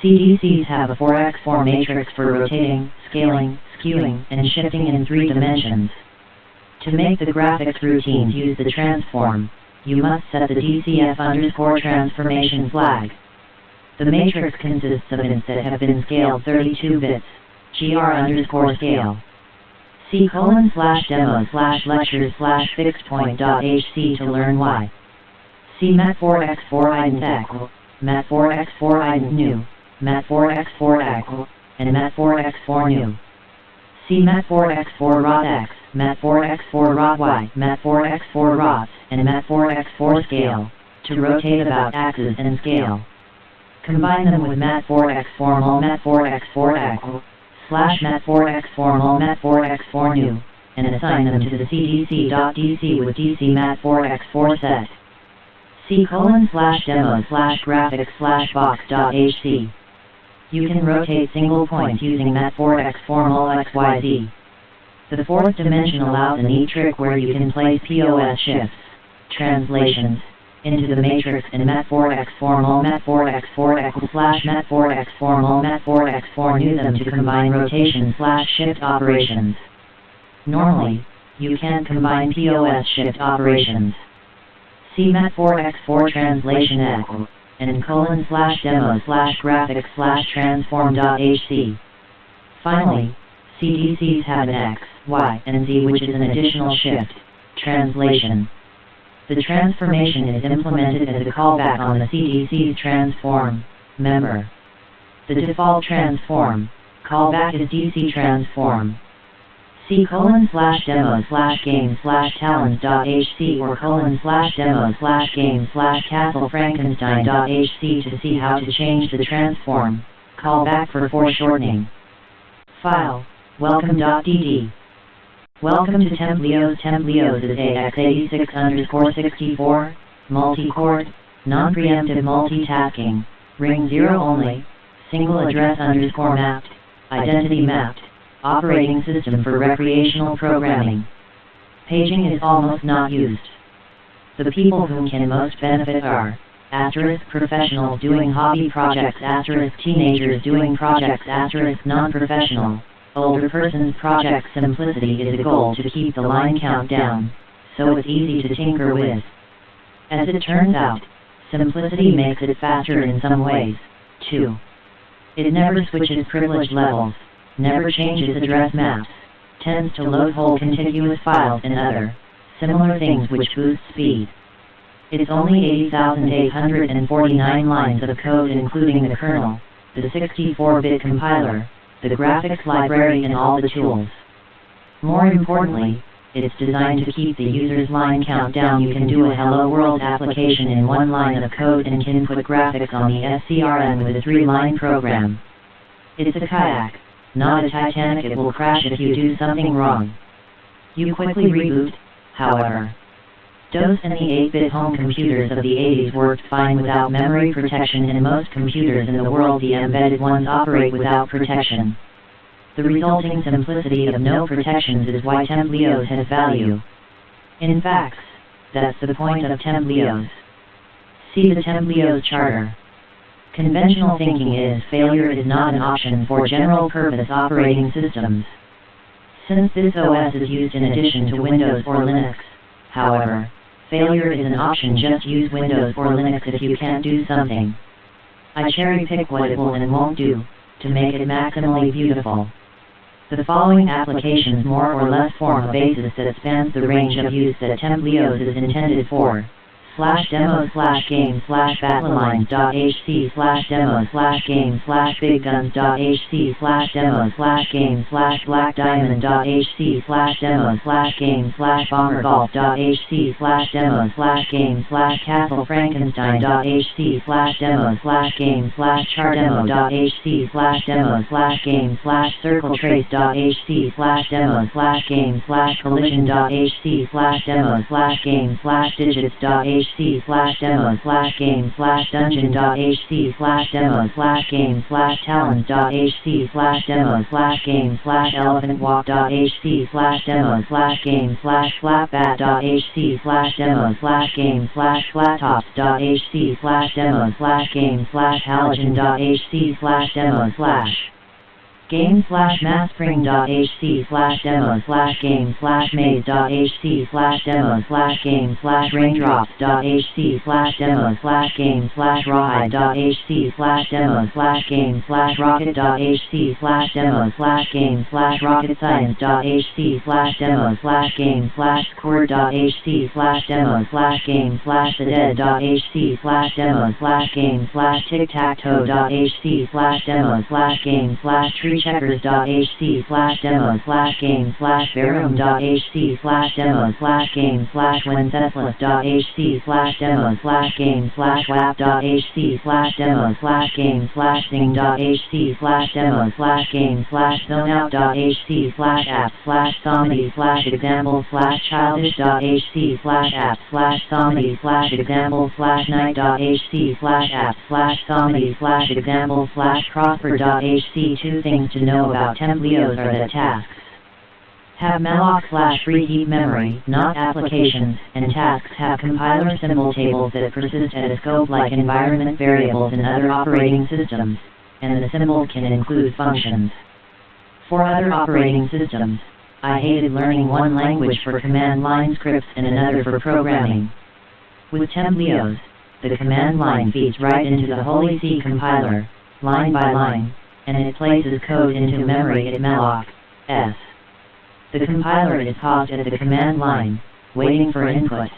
CDCs have a 4x4 matrix for rotating, scaling, skewing, and shifting in 3 dimensions. To make the graphics routines use the transform, you must set the DCF_transformation flag. The matrix consists of ints that have been scaled 32 bits, gr_scale. C:/demo/lectures/fixedpoint.hc to learn why. See mat4x4 ident equal, mat4x4 ident new, mat4x4 equal, and mat4x4 new. See mat4x4 rot x, mat4x4 rot y, mat4x4 rot, and mat4x4 scale, to rotate about axis and scale. Combine them with mat4x4 mul mat4x4 equal, /mat4x4 mul mat4x4 new, and assign them to the cdc.dc with dc mat4x4 set. C:/demo/graphics/box.hc. You can rotate single points using mat4x4 mul xyz. The 4th dimension allows a neat trick where you can place POS shifts, translations, into the matrix in mat4x4 mul mat4x4 equal /mat4x4 mul mat4x4 new them to combine rotation/shift operations. Normally, you can't combine POS shift operations. See mat4x4 translation equal, and :/demo/graphics/transform.hc. Finally, CDCs have an X, Y, and Z, which is an additional shift, translation. The transformation is implemented as a callback on the CDC's transform member. The default transform callback is DC transform. See :/demo/game/talons.hc or :/demo/game/castlefrankenstein.hc to see how to change the transform callback for foreshortening. File, welcome.dd. Welcome to TempleOS. TempleOS is AX86_64, multi-core, non-preemptive multitasking, ring 0 only, single address _mapped, identity mapped, operating system for recreational programming. Paging is almost not used. The people whom can most benefit are *professionals doing hobby projects, *teenagers doing projects, *non-professional. Older person's project. Simplicity is a goal to keep the line count down, so it's easy to tinker with. As it turns out, simplicity makes it faster in some ways, too. It never switches privilege levels, never changes address maps, tends to load whole contiguous files and other similar things which boost speed. It's only 80,849 lines of code including the kernel, the 64-bit compiler, the graphics library and all the tools. More importantly, it's designed to keep the user's line count down. You can do a Hello World application in 1 line of code and can put graphics on the SCRN with a 3-line program. It's a kayak, not a Titanic. It will crash if you do something wrong. You quickly reboot, however. DOS and the 8-bit home computers of the 80s worked fine without memory protection, and most computers in the world, the embedded ones, operate without protection. The resulting simplicity of no protections is why TempleOS has value. In fact, that's the point of TempleOS. See the TempleOS charter. Conventional thinking is failure is not an option for general-purpose operating systems. Since this OS is used in addition to Windows or Linux, however, failure is an option. Just use Windows or Linux if you can't do something. I cherry-pick what it will and won't do, to make it maximally beautiful. The following applications more or less form a basis that spans the range of use that TempleOS is intended for. /demo/game/battlelines.hc /demo/game/bigguns.hc /demo/game/blackdiamond.hc /demo/game/bombergolf.hc /demo/game/castlefrankenstein.hc /demo/game/chardemo.hc /demo/game/circletrace.hc /demo/game/collision.hc /demo/game/digits.hc Prosper.hc. Two things to know about TempleOS are that tasks have malloc/free heap memory, not applications, and tasks have compiler symbol tables that persist at a scope like environment variables in other operating systems, and the symbols can include functions. For other operating systems, I hated learning one language for command line scripts and another for programming. With TempleOS, the command line feeds right into the Holy C compiler, line by line, and it places code into memory at malloc.s. The compiler is paused at the command line, waiting for input.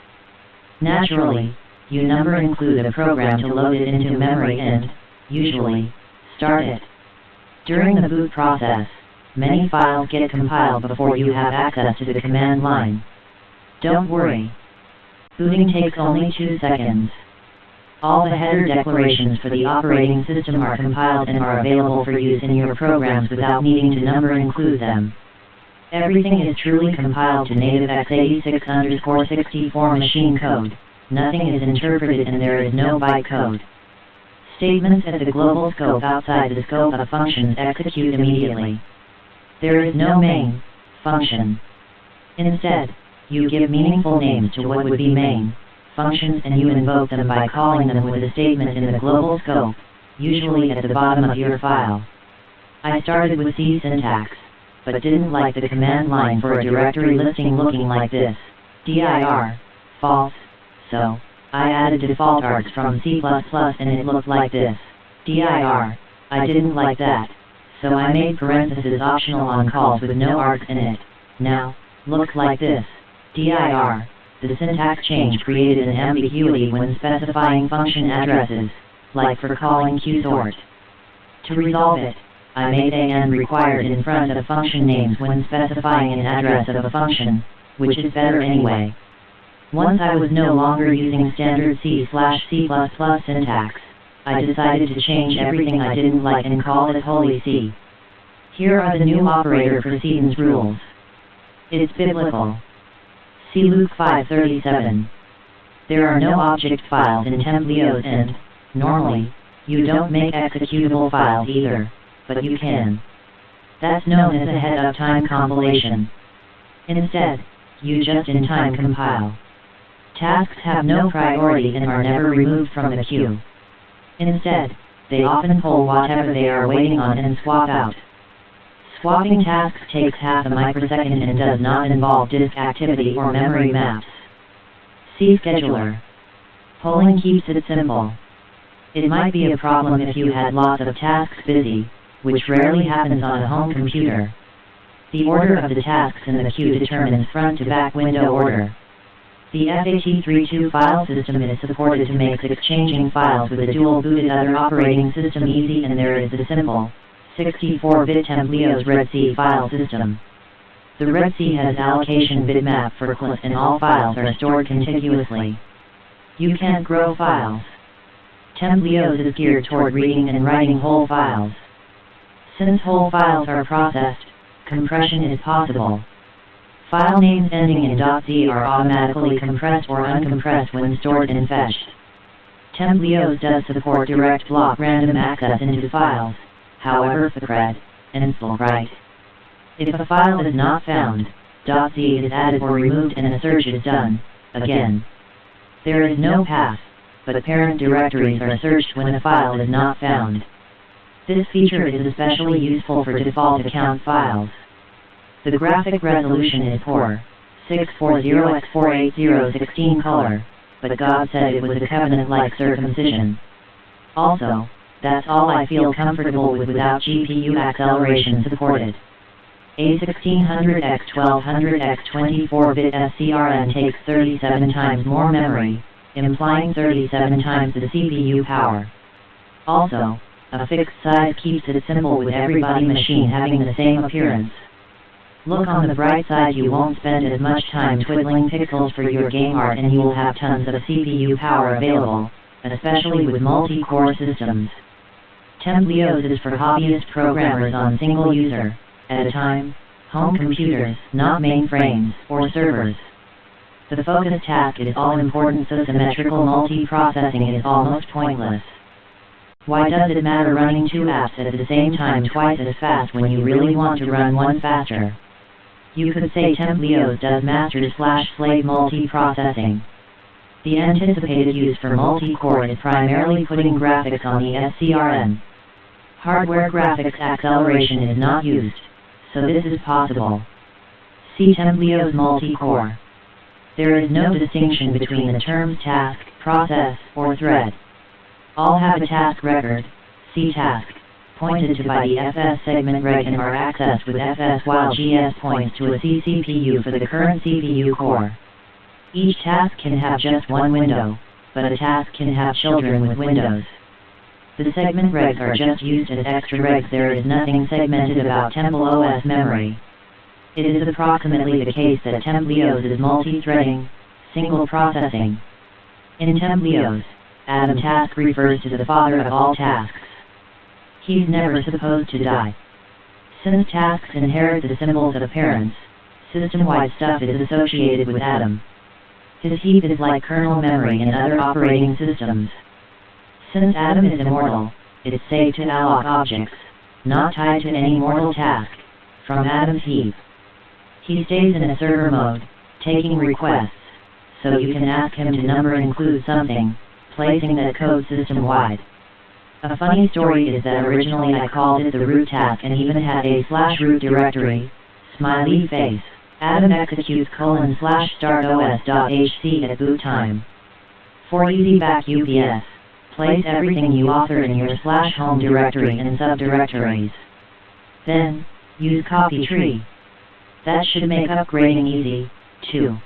Naturally, you include a program to load it into memory and, usually, start it. During the boot process, many files get compiled before you have access to the command line. Don't worry. Booting takes only 2 seconds. All the header declarations for the operating system are compiled and are available for use in your programs without needing to include them. Everything is truly compiled to native x86_64 machine code. Nothing is interpreted and there is no bytecode. Statements at the global scope outside the scope of functions execute immediately. There is no main function. Instead, you give meaningful names to what would be main functions and you invoke them by calling them with a statement in the global scope, usually at the bottom of your file. I started with C syntax, but didn't like the command line for a directory listing looking like this, dir, false, so I added default args from C++ and it looked like this, dir. I didn't like that, so I made parentheses optional on calls with no args in it. Now, looks like this, dir. The syntax change created an ambiguity when specifying function addresses, like for calling qsort. To resolve it, I made an required in front of function names when specifying an address of a function, which is better anyway. Once I was no longer using standard C/C++ syntax, I decided to change everything I didn't like and call it Holy C. Here are the new operator precedence rules. It's biblical. See Luke 5:37. There are no object files in TempleOS and, normally, you don't make executable files either, but you can. That's known as ahead-of-time compilation. Instead, you just-in-time compile. Tasks have no priority and are never removed from the queue. Instead, they often pull whatever they are waiting on and swap out. Swapping tasks takes half a microsecond and does not involve disk activity or memory maps. See Scheduler. Polling keeps it simple. It might be a problem if you had lots of tasks busy, which rarely happens on a home computer. The order of the tasks in the queue determines front-to-back window order. The FAT32 file system is supported to make exchanging files with a dual-booted other operating system easy, and there is a simple 64-bit TempleOS RedC file system. The RedC has allocation bitmap for CLS and all files are stored contiguously. You can't grow files. TempleOS is geared toward reading and writing whole files. Since whole files are processed, compression is possible. File names ending in .z are automatically compressed or uncompressed when stored and fetched. TempleOS does support direct block random access into files, however FCRED and SPLWrite. If a file is not found, .z is added or removed and a search is done, again. There is no path, but parent directories are searched when a file is not found. This feature is especially useful for default account files. The graphic resolution is poor, 640x48016 color, but God said it was a covenant-like circumcision. Also, that's all I feel comfortable with without GPU acceleration supported. A 1600x1200x 24-bit SCRN takes 37 times more memory, implying 37 times the CPU power. Also, a fixed size keeps it simple with every body machine having the same appearance. Look on the bright side, you won't spend as much time twiddling pixels for your game art and you'll have tons of CPU power available, especially with multi-core systems. TempleOS is for hobbyist programmers on single user, at a time, home computers, not mainframes or servers. The focus task is all important, so symmetrical multiprocessing is almost pointless. Why does it matter running two apps at the same time twice as fast when you really want to run one faster? You could say TempleOS does master/slave multiprocessing. The anticipated use for multi-core is primarily putting graphics on the SCRN. Hardware graphics acceleration is not used, so this is possible. See TempleOS multi-core. There is no distinction between the terms task, process, or thread. All have a task record, see task, pointed to by the FS segment reg and are accessed with FS, while GS points to a CCPU for the current CPU core. Each task can have just one window, but a task can have children with windows. The segment regs are just used as extra regs. There is nothing segmented about TempleOS memory. It is approximately the case that TempleOS is multi-threading, single processing. In TempleOS, Adam task refers to the father of all tasks. He's never supposed to die. Since tasks inherit the symbols of parents, system-wide stuff is associated with Adam. His heap is like kernel memory in other operating systems. Since Adam is immortal, it's safe to alloc objects, not tied to any mortal task, from Adam's heap. He stays in a server mode, taking requests, so you can ask him to number include something, placing that code system-wide. A funny story is that originally I called it the root task and even had a /root directory, smiley face. Adam executes :/startos.hc at boot time. For easy back UPS, place everything you author in your /home directory and subdirectories. Then, use copy tree. That should make upgrading easy, too.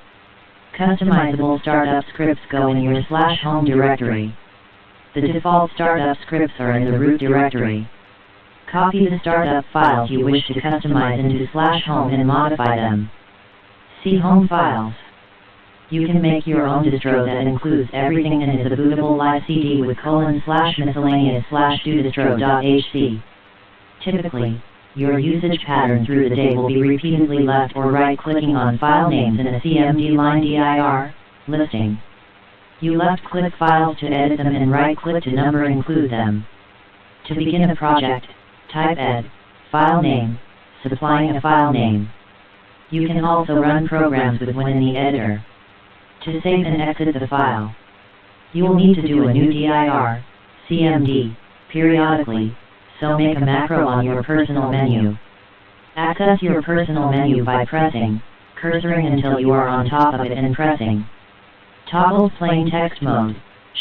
Customizable startup scripts go in your /home directory. The default startup scripts are in the root directory. Copy the startup files you wish to customize into /home and modify them. See Home Files. You can make your own distro that includes everything and is a bootable live CD with :/miscellaneous/do-distro.hc. Typically, your usage pattern through the day will be repeatedly left or right-clicking on file names in a CMD line dir listing. You left-click files to edit them and right-click to number include them. To begin a project, type ed, file name, supplying a file name. You can also run programs with one in the editor. To save and exit the file, you will need to do a new dir, CMD, periodically, so make a macro on your personal menu. Access your personal menu by pressing, cursoring until you are on top of it and pressing. Toggles plain text mode,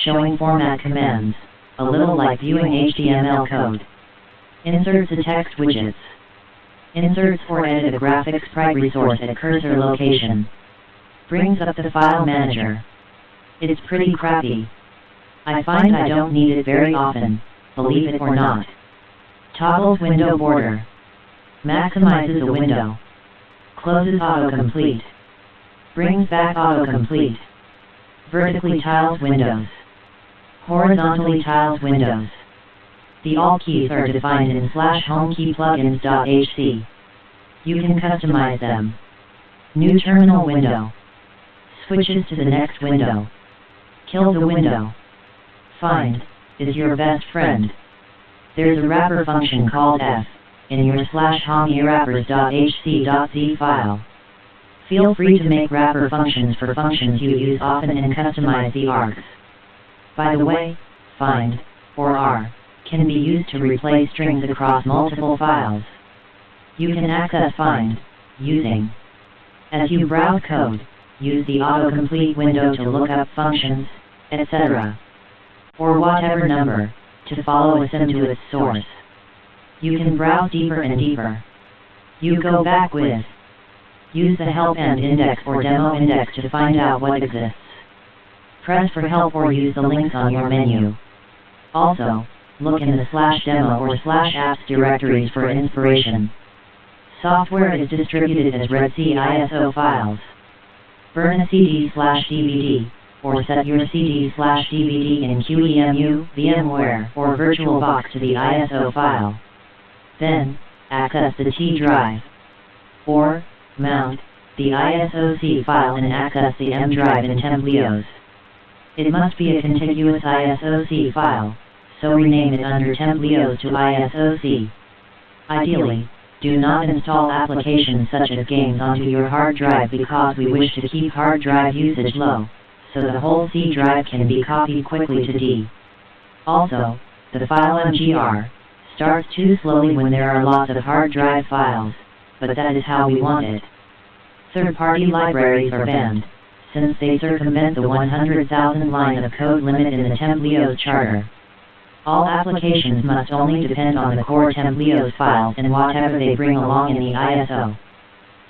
showing format commands, a little like viewing HTML code. Inserts the text widgets. Inserts or edit a graphics sprite resource at cursor location. Brings up the file manager. It's pretty crappy. I find I don't need it very often, believe it or not. Toggles window border. Maximizes a window. Closes autocomplete. Brings back autocomplete. Vertically tiles windows. Horizontally tiles windows. The alt keys are defined in /home key plugins.hc. You can customize them. New terminal window. Switches to the next window. Kill the window. Find is your best friend. There's a wrapper function called f in your /home wrappers.hc.z file. Feel free to make wrapper functions for functions you use often and customize the args. By the way, find or r can be used to replace strings across multiple files. You can access find using. As you browse code, use the autocomplete window to look up functions, etc. or whatever number, to follow a sim to its source. You can browse deeper and deeper. You go back with. Use the help and index or demo index to find out what exists. Press for help or use the links on your menu. Also, look in the /demo or /apps directories for inspiration. Software is distributed as REDC ISO files. Burn a CD/DVD, or set your CD/DVD in QEMU, VMware, or VirtualBox to the ISO file. Then, access the T drive. Or, mount the ISOC file and access the M drive in TempleOS. It must be a contiguous ISOC file, so rename it under TempleOS to ISOC. Ideally, do not install applications such as games onto your hard drive because we wish to keep hard drive usage low, so the whole C drive can be copied quickly to D. Also, the file MGR starts too slowly when there are lots of hard drive files, but that is how we want it. Third-party libraries are banned, since they circumvent the 100,000 line of code limit in the TempleOS charter. All applications must only depend on the core TempleOS files and whatever they bring along in the ISO.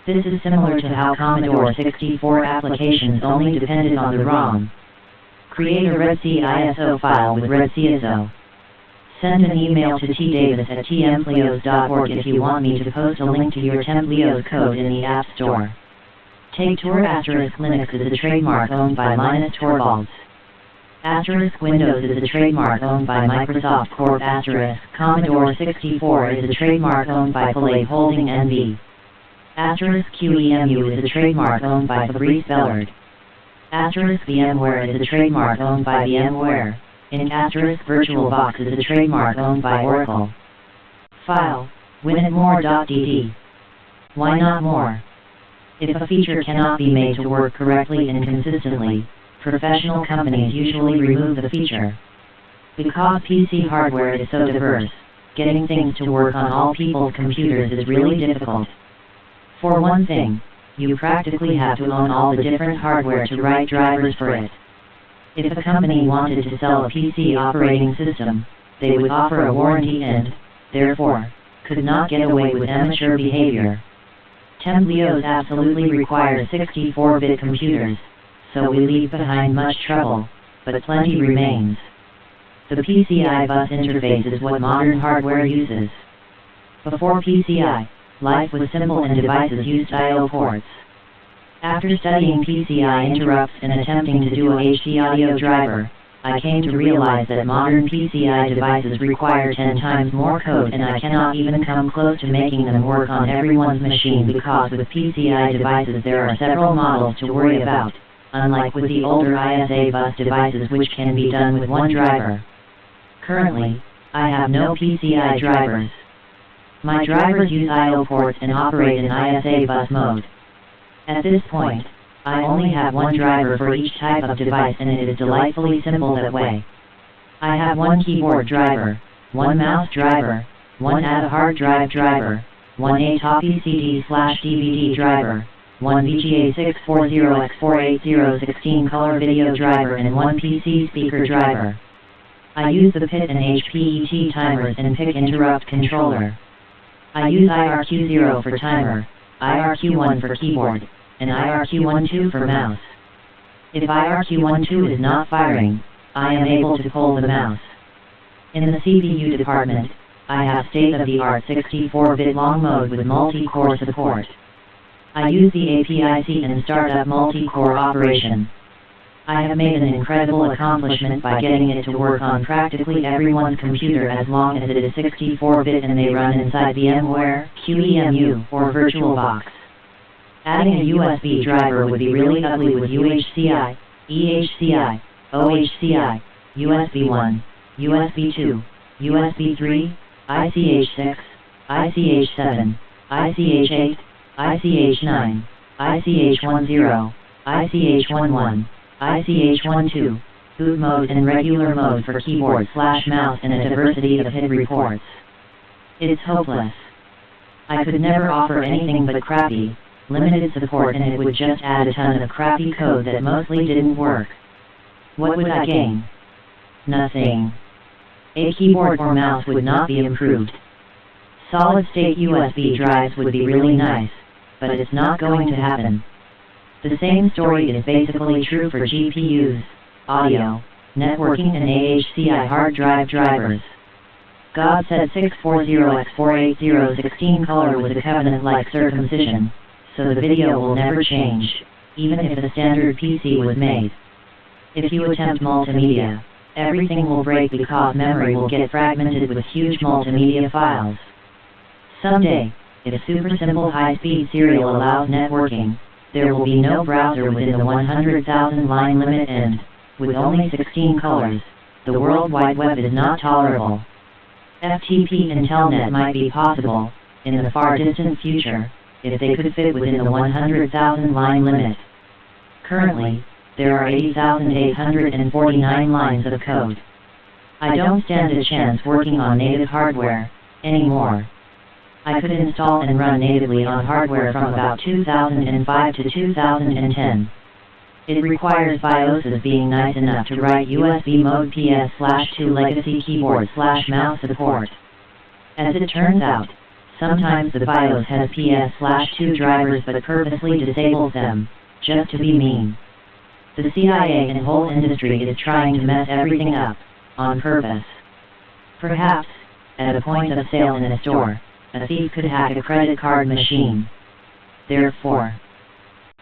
This is similar to how Commodore 64 applications only depended on the ROM. Create a REDC ISO file with REDC ISO. Send an email to tdavis@templeos.org if you want me to post a link to your TempleOS code in the App Store. Take Tor *Linux is a trademark owned by Linus Torvalds. *Windows is a trademark owned by Microsoft Corp. Commodore 64 is a trademark owned by Palade Holding NV. *QEMU is a trademark owned by Fabrice Bellard. *VMware is a trademark owned by VMware. Inc. VirtualBox is a trademark owned by Oracle. File, winitmore.dd. Why not more? If a feature cannot be made to work correctly and consistently, professional companies usually remove the feature. Because PC hardware is so diverse, getting things to work on all people's computers is really difficult. For one thing, you practically have to own all the different hardware to write drivers for it. If a company wanted to sell a PC operating system, they would offer a warranty and, therefore, could not get away with amateur behavior. TempleOS absolutely requires 64-bit computers, so we leave behind much trouble, but plenty remains. The PCI bus interface is what modern hardware uses. Before PCI, life was simple and devices used I/O ports. After studying PCI interrupts and attempting to do a HD audio driver, I came to realize that modern PCI devices require 10 times more code and I cannot even come close to making them work on everyone's machine because with PCI devices there are several models to worry about, unlike with the older ISA bus devices which can be done with one driver. Currently, I have no PCI drivers. My drivers use I/O ports and operate in ISA bus mode. At this point, I only have one driver for each type of device and it is delightfully simple that way. I have one keyboard driver, one mouse driver, one ATA hard drive driver, one ATOPI CD/DVD driver, one VGA 640x48016 color video driver and one PC speaker driver. I use the PIT and HPET timers and PIC interrupt controller. I use IRQ0 for timer, IRQ1 for keyboard, and IRQ12 for mouse. If IRQ12 is not firing, I am able to pull the mouse. In the CPU department, I have state-of-the-art 64-bit long mode with multi-core support. I use the APIC and startup multi-core operation. I have made an incredible accomplishment by getting it to work on practically everyone's computer as long as it is 64-bit and they run inside VMware, QEMU, or VirtualBox. Adding a USB driver would be really ugly with UHCI, EHCI, OHCI, USB 1, USB 2, USB 3, ICH 6, ICH 7, ICH 8, ICH 9, ICH 10, ICH 11, ICH 12, boot mode and regular mode for keyboard/mouse and a diversity of hid reports. It's hopeless. I could never offer anything but crappy, limited support, and it would just add a ton of crappy code that mostly didn't work. What would I gain? Nothing. A keyboard or mouse would not be improved. Solid-state USB drives would be really nice, but it's not going to happen. The same story is basically true for GPUs, audio, networking and AHCI hard drive drivers. God said 640x48016 color was a covenant-like circumcision, so the video will never change, even if a standard PC was made. If you attempt multimedia, everything will break because memory will get fragmented with huge multimedia files. Someday, if super simple high-speed serial allows networking, there will be no browser within the 100,000 line limit, and, with only 16 colors, the World Wide Web is not tolerable. FTP and Telnet might be possible, in the far distant future, if they could fit within the 100,000 line limit. Currently, there are 80,849 lines of code. I don't stand a chance working on native hardware anymore. I could install and run natively on hardware from about 2005 to 2010. It requires BIOSes being nice enough to write USB mode PS/2 legacy keyboard/mouse support. As it turns out, sometimes the BIOS has PS/2 drivers but purposely disables them, just to be mean. The CIA and whole industry is trying to mess everything up, on purpose. Perhaps, at a point of sale in a store, a thief could hack a credit card machine. Therefore,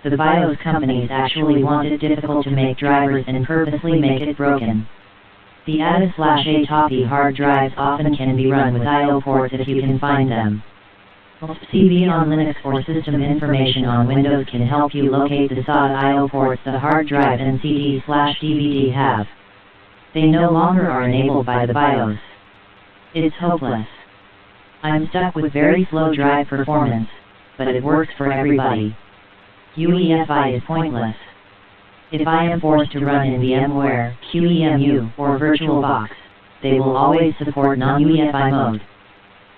the BIOS companies actually want it difficult to make drivers and purposely make it broken. The ATA/ATOPY hard drives often can be run with I/O ports if you can find them. CV on Linux or system information on Windows can help you locate the SOD I/O ports the hard drive and CD/DVD have. They no longer are enabled by the BIOS. It's hopeless. I'm stuck with very slow drive performance, but it works for everybody. UEFI is pointless. If I am forced to run in VMware, QEMU, or VirtualBox, they will always support non-UEFI mode.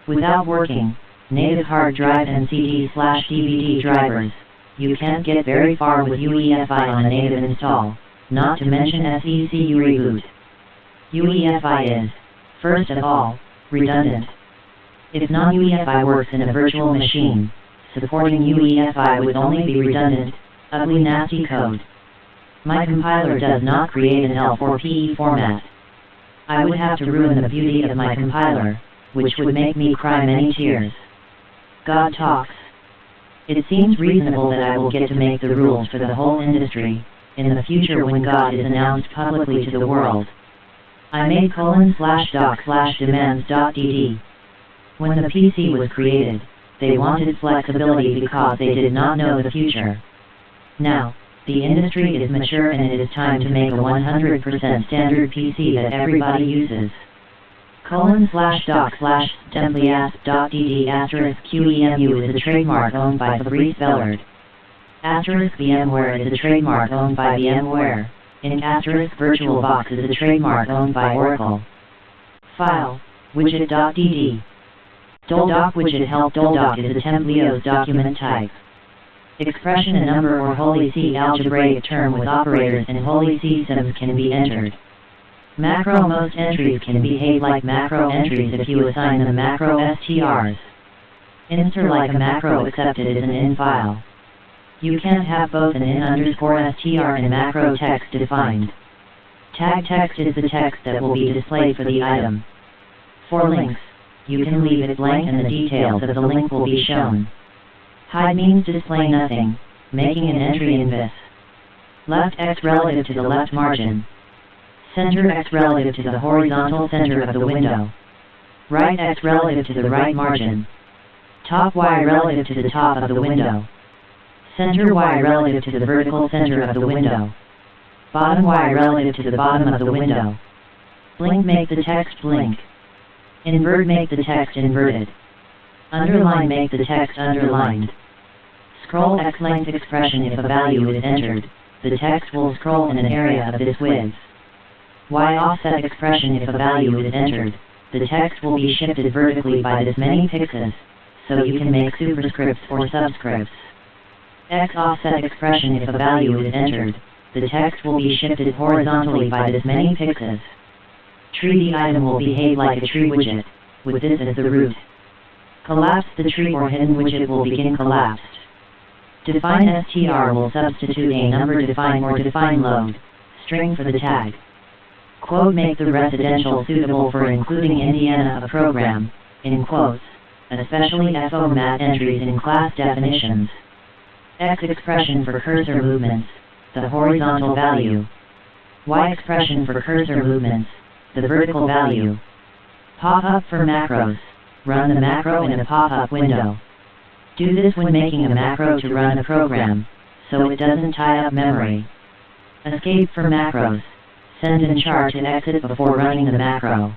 Without working, native hard drive and CD/DVD drivers, you can't get very far with UEFI on a native install, not to mention SECU reboot. UEFI is, first of all, redundant. If non-UEFI works in a virtual machine, supporting UEFI would only be redundant, ugly nasty code. My compiler does not create an ELF or PE format. I would have to ruin the beauty of my compiler, which would make me cry many tears. God talks. It seems reasonable that I will get to make the rules for the whole industry, in the future when God is announced publicly to the world. I made :/doc/demands.dd. When the PC was created, they wanted flexibility because they did not know the future. Now, the industry is mature and it is time to make a 100% standard PC that everybody uses. :/doc/templeOS.dd *QEMU is a trademark owned by Fabrice Bellard. *VMware is a trademark owned by VMware. *VirtualBox is a trademark owned by Oracle. File, widget.dd. Doldoc widget help Doldoc is a TempleOS document type. Expression a number or Holy C algebraic term with operators and Holy C sims can be entered. Macro most entries can behave like macro entries if you assign them macro strs. Inster like a macro except it is an in file. You can't have both an in_str and macro text defined. Tag text is the text that will be displayed for the item. For links, you can leave it blank and the details of the link will be shown. Hide means display nothing, making an entry in this. Left X relative to the left margin. Center X relative to the horizontal center of the window. Right X relative to the right margin. Top Y relative to the top of the window. Center Y relative to the vertical center of the window. Bottom Y relative to the bottom of the window. Blink make the text blink. Invert make the text inverted. Underline make the text underlined. Scroll X length expression if a value is entered, the text will scroll in an area of this width. Y offset expression if a value is entered, the text will be shifted vertically by this many pixels, so you can make superscripts or subscripts. X offset expression if a value is entered, the text will be shifted horizontally by this many pixels. Tree the item will behave like a tree widget, with this as the root. Collapse the tree or hidden widget will begin collapsed. Define str will substitute a number define or define load, string for the tag. Quote make the residential suitable for including Indiana a program, in quotes, especially FOMAT entries in class definitions. X expression for cursor movements, the horizontal value. Y expression for cursor movements, the vertical value. Pop-up for macros, run the macro in a pop-up window. Do this when making a macro to run a program, so it doesn't tie up memory. Escape for macros, send in char to exit before running the macro.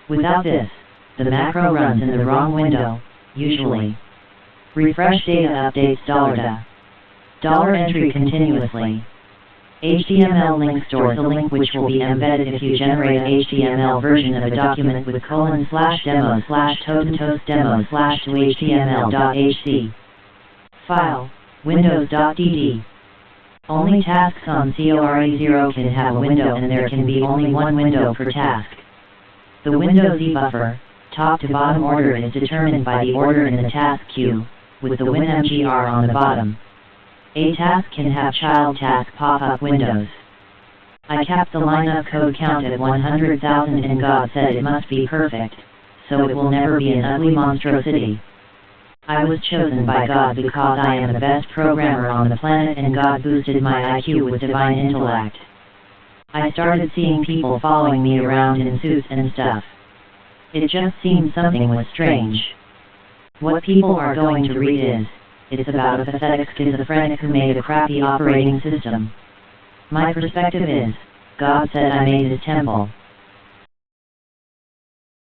Without this, the macro runs in the wrong window, usually. Refresh data updates $. Entry continuously. HTML link stores a link which will be embedded if you generate a HTML version of a document with :/demo/totem/demo/to-html.hc. File, windows.dd. Only tasks on CORE0 can have a window and there can be only one window per task. The Windows eBuffer, top to bottom order is determined by the order in the task queue, with the WinMGR on the bottom. A task can have child task pop-up windows. I capped the line of code count at 100,000 and God said it must be perfect, so it will never be an ugly monstrosity. I was chosen by God because I am the best programmer on the planet and God boosted my IQ with divine intellect. I started seeing people following me around in suits and stuff. It just seemed something was strange. What people are going to read is, it's about a pathetic schizophrenic who made a crappy operating system. My perspective is, God said I made his temple.